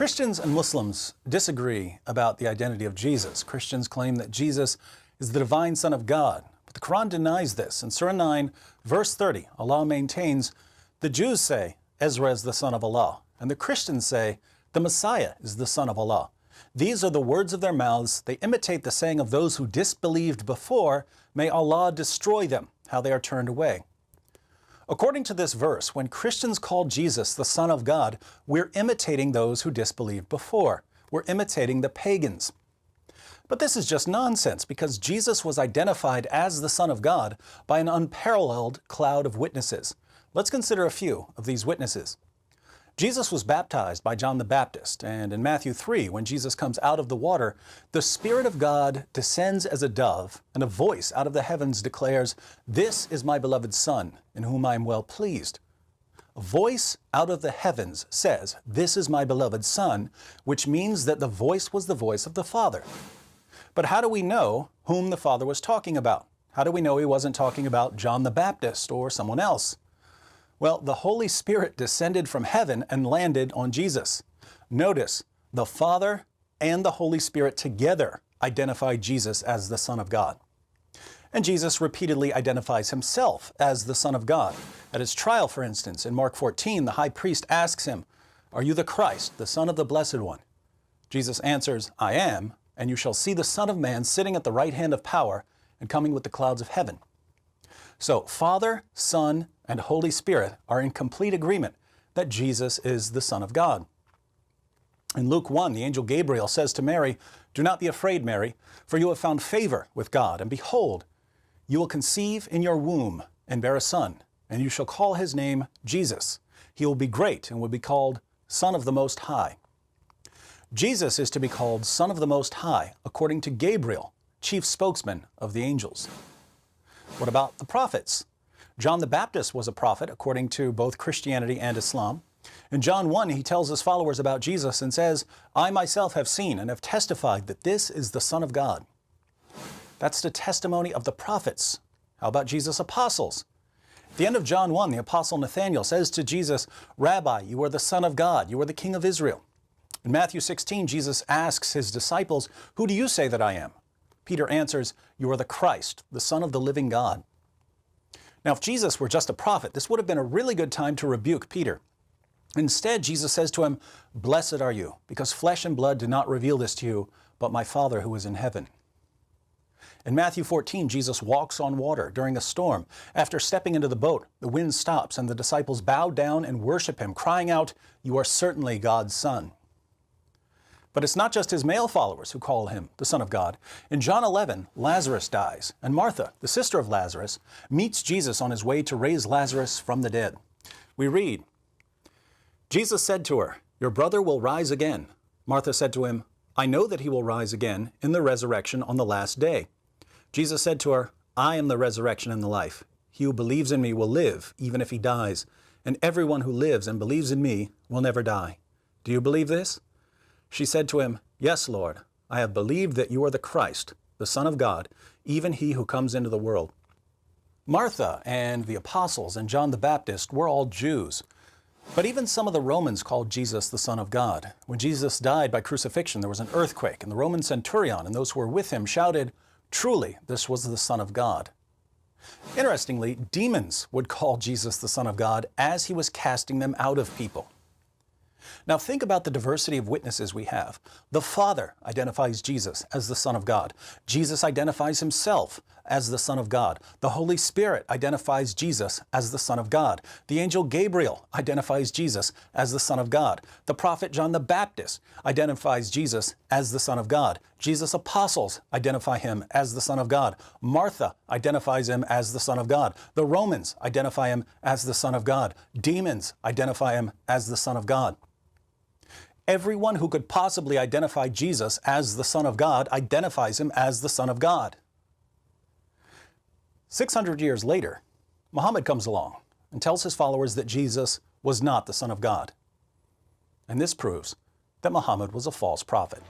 Christians and Muslims disagree about the identity of Jesus. Christians claim that Jesus is the divine Son of God, but the Quran denies this. In Surah 9, verse 30, Allah maintains, the Jews say Ezra is the son of Allah, and the Christians say the Messiah is the son of Allah. These are the words of their mouths. They imitate the saying of those who disbelieved before. May Allah destroy them, how they are turned away. According to this verse, when Christians call Jesus the Son of God, we're imitating those who disbelieved before. We're imitating the pagans. But this is just nonsense, because Jesus was identified as the Son of God by an unparalleled cloud of witnesses. Let's consider a few of these witnesses. Jesus was baptized by John the Baptist, and in Matthew 3, when Jesus comes out of the water, the Spirit of God descends as a dove, and a voice out of the heavens declares, "This is my beloved Son, in whom I am well pleased." A voice out of the heavens says, "This is my beloved Son," which means that the voice was the voice of the Father. But how do we know whom the Father was talking about? How do we know he wasn't talking about John the Baptist or someone else? Well, the Holy Spirit descended from heaven and landed on Jesus. Notice, the Father and the Holy Spirit together identify Jesus as the Son of God. And Jesus repeatedly identifies himself as the Son of God. At his trial, for instance, in Mark 14, the high priest asks him, "Are you the Christ, the Son of the Blessed One?" Jesus answers, "I am, and you shall see the Son of Man sitting at the right hand of power and coming with the clouds of heaven." So Father, Son, and Holy Spirit are in complete agreement that Jesus is the Son of God. In Luke 1, the angel Gabriel says to Mary, "Do not be afraid, Mary, for you have found favor with God, and behold, you will conceive in your womb and bear a son, and you shall call his name Jesus. He will be great and will be called Son of the Most High." Jesus is to be called Son of the Most High, according to Gabriel, chief spokesman of the angels. What about the prophets? John the Baptist was a prophet, according to both Christianity and Islam. In John 1, he tells his followers about Jesus and says, "I myself have seen and have testified that this is the Son of God." That's the testimony of the prophets. How about Jesus' apostles? At the end of John 1, the apostle Nathanael says to Jesus, "Rabbi, you are the Son of God, you are the King of Israel." In Matthew 16, Jesus asks his disciples, "Who do you say that I am?" Peter answers, "You are the Christ, the Son of the living God." Now, if Jesus were just a prophet, this would have been a really good time to rebuke Peter. Instead, Jesus says to him, "Blessed are you, because flesh and blood did not reveal this to you, but my Father who is in heaven." In Matthew 14, Jesus walks on water during a storm. After stepping into the boat, the wind stops and the disciples bow down and worship him, crying out, "You are certainly God's Son." But it's not just his male followers who call him the Son of God. In John 11, Lazarus dies, and Martha, the sister of Lazarus, meets Jesus on his way to raise Lazarus from the dead. We read, Jesus said to her, "Your brother will rise again." Martha said to him, "I know that he will rise again in the resurrection on the last day." Jesus said to her, "I am the resurrection and the life. He who believes in me will live, even if he dies, and everyone who lives and believes in me will never die. Do you believe this?" She said to him, "Yes, Lord, I have believed that you are the Christ, the Son of God, even he who comes into the world." Martha and the apostles and John the Baptist were all Jews. But even some of the Romans called Jesus the Son of God. When Jesus died by crucifixion, there was an earthquake, and the Roman centurion and those who were with him shouted, "Truly, this was the Son of God." Interestingly, demons would call Jesus the Son of God as he was casting them out of people. Now think about the diversity of witnesses we have. The Father identifies Jesus as the Son of God. Jesus identifies himself as the Son of God. The Holy Spirit identifies Jesus as the Son of God. The angel Gabriel identifies Jesus as the Son of God. The prophet John the Baptist identifies Jesus as the Son of God. Jesus' apostles identify him as the Son of God. Martha identifies him as the Son of God. The Romans identify him as the Son of God. Demons identify him as the Son of God. Everyone who could possibly identify Jesus as the Son of God identifies him as the Son of God. 600 years later, Muhammad comes along and tells his followers that Jesus was not the Son of God. And this proves that Muhammad was a false prophet.